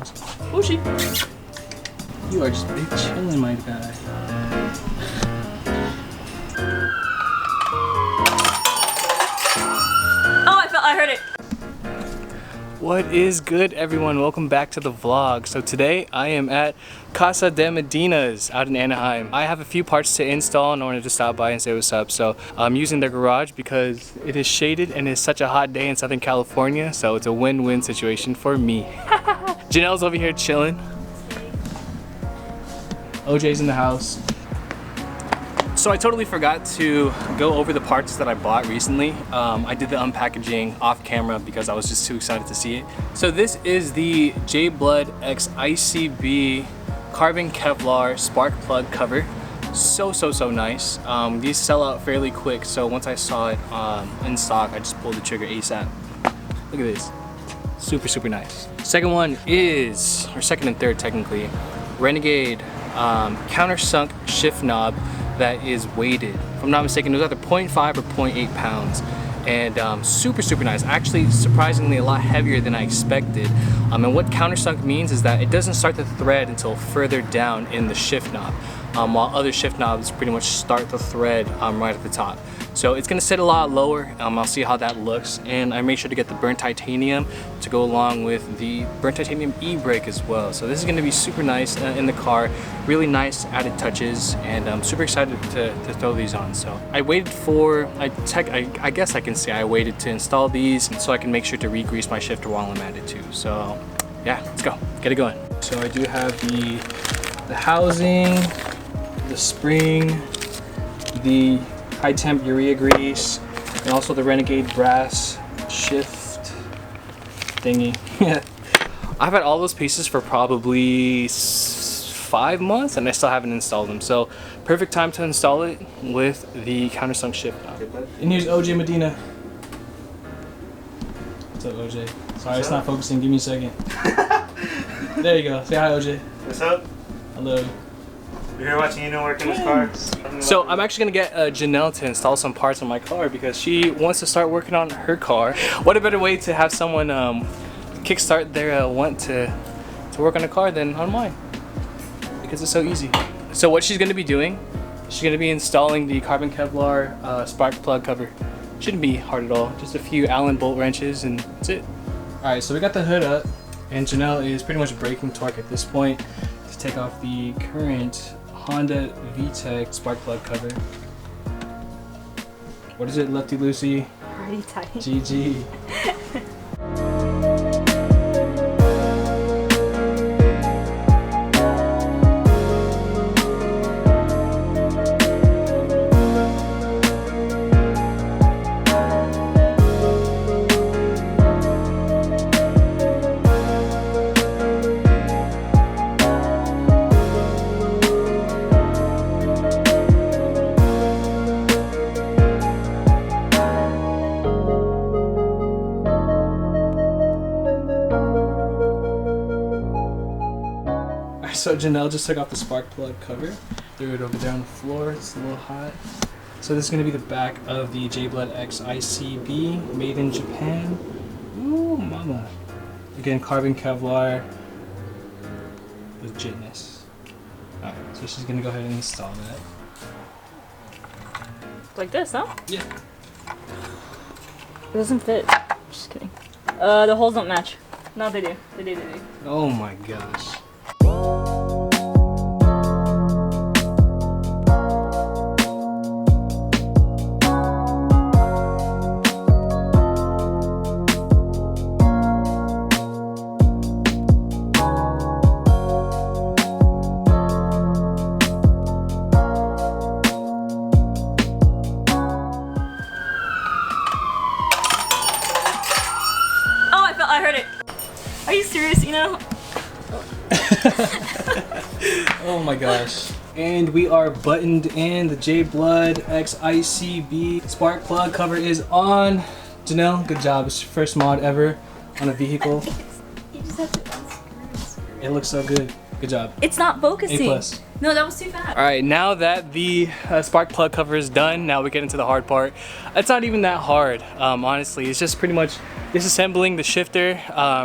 vlogs. Oshi! You are just big chilling, my guy. I heard it. What is good, everyone? Welcome back to the vlog. So today I am at Casa de Medina's out in Anaheim. I have a few parts to install and I wanted to stop by and say what's up. So I'm using their garage because it is shaded and it's such a hot day in Southern California. So it's a win-win situation for me. Janelle's over here chilling. OJ's in the house. So I totally forgot to go over the parts that I bought recently. I did the unpackaging off camera because I was just too excited to see it. So this is the J-Blood X ICB carbon Kevlar spark plug cover. So nice. These sell out fairly quick, so once I saw it in stock, I just pulled the trigger ASAP. Look at this. Super nice. Second one is, or second and third technically, Renegade countersunk shift knob that is weighted. If I'm not mistaken, it was either 0.5 or 0.8 pounds. And super nice. Actually, surprisingly a lot heavier than I expected. And what countersunk means is that it doesn't start the thread until further down in the shift knob, while other shift knobs pretty much start the thread right at the top. So it's gonna sit a lot lower. I'll see how that looks. And I made sure to get the burnt titanium to go along with the burnt titanium e-brake as well. So this is gonna be super nice in the car. Really nice added touches, and I'm super excited to throw these on. So I waited for, I guess I can say I waited to install these so I can make sure to re-grease my shifter while I'm at it too. So yeah, let's go, get it going. So I do have the housing, the spring, the high temp urea grease, and also the Renegade brass shift thingy. I've had all those pieces for probably 5 months and I still haven't installed them. So perfect time to install it with the countersunk shift knob. And here's OJ Medina. What's up, OJ? Sorry, it's not focusing. Give me a second. There you go. Say hi, OJ. What's up? Hello. You're here watching Eno work in his car. So I'm actually gonna get Janelle to install some parts on my car because she wants to start working on her car. What a better way to have someone kickstart their want to work on a car than on mine, because it's so easy. So what she's gonna be doing, she's gonna be installing the carbon Kevlar spark plug cover. Shouldn't be hard at all. Just a few Allen bolt wrenches and that's it. All right, so we got the hood up and Janelle is pretty much braking torque at this point to take off the current Honda VTEC spark plug cover. What is it, Lefty Lucy? Pretty tight. GG. So Janelle just took off the spark plug cover, threw it over there on the floor. It's a little hot. So this is going to be the back of the J-Blood X ICB, made in Japan. Ooh, mama. Again, carbon Kevlar, legitness. Alright, so she's going to go ahead and install that. Like this, huh? Yeah. It doesn't fit. Just kidding. The holes don't match. No, they do. They do. Oh my gosh. I heard it. Are you serious, Eno? Oh my gosh. And we are buttoned in. The J-Blood X ICB spark plug cover is on. Janelle, good job. It's your first mod ever on a vehicle. You just have to unscrew. It looks so good. Good job. It's not focusing. A+. No, that was too fast. All right, now that the spark plug cover is done, now we get into the hard part. It's not even that hard, honestly. It's just pretty much disassembling the shifter,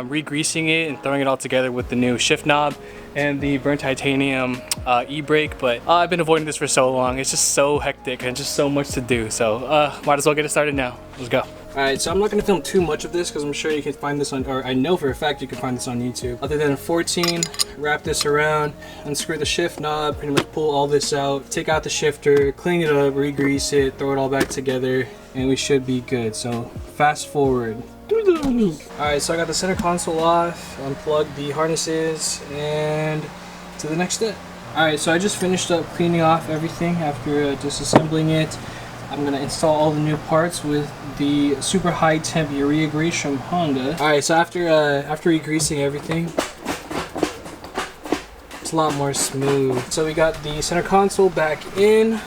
re-greasing it, and throwing it all together with the new shift knob and the burnt titanium e-brake. But I've been avoiding this for so long. It's just so hectic and just so much to do. So might as well get it started now. Let's go. Alright, so I'm not going to film too much of this because I'm sure you can find this on, or I know for a fact you can find this on YouTube. Other than 14, wrap this around, unscrew the shift knob, pretty much pull all this out, take out the shifter, clean it up, re-grease it, throw it all back together, and we should be good. So fast forward. Alright, so I got the center console off, unplugged the harnesses, and to the next step. Alright, so I just finished up cleaning off everything after disassembling it. I'm gonna install all the new parts with the super high temp urea grease from Honda. Alright, so after re-greasing everything, it's a lot more smooth. So we got the center console back in.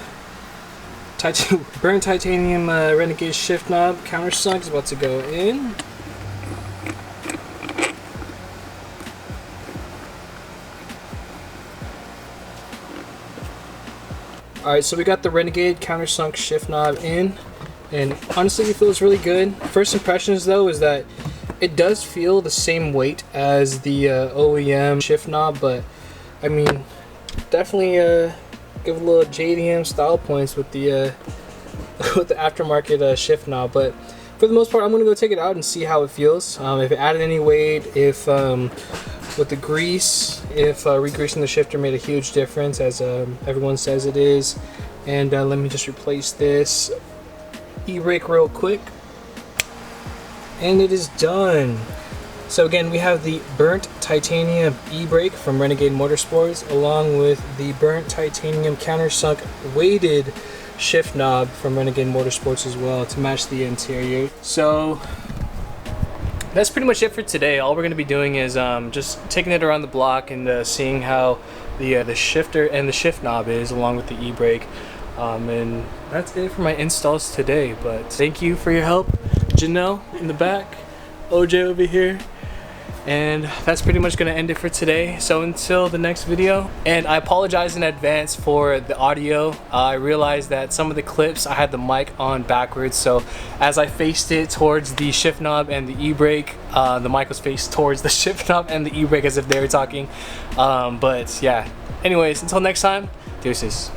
Burnt titanium Renegade shift knob, countersunk is about to go in. Alright, so we got the Renegade countersunk shift knob in, and honestly it feels really good. First impressions though is that it does feel the same weight as the OEM shift knob, but I mean definitely give a little JDM style points with the with the aftermarket shift knob. But for the most part I'm gonna go take it out and see how it feels, if it added any weight, if with the grease, if re-greasing the shifter made a huge difference as everyone says it is. And let me just replace this e-brake real quick, and it is done. So again, we have the burnt titanium e-brake from Renegade Motorsports along with the burnt titanium countersunk weighted shift knob from Renegade Motorsports as well to match the interior. So that's pretty much it for today. All we're going to be doing is just taking it around the block and seeing how the shifter and the shift knob is along with the e-brake. And that's it for my installs today. But thank you for your help, Janelle in the back, OJ over here. And that's pretty much going to end it for today. So until the next video, and I apologize in advance for the audio. I realized that some of the clips I had the mic on backwards, so as I faced it towards the shift knob and the e-brake, the mic was faced towards the shift knob and the e-brake as if they were talking. But yeah, anyways, until next time, deuces.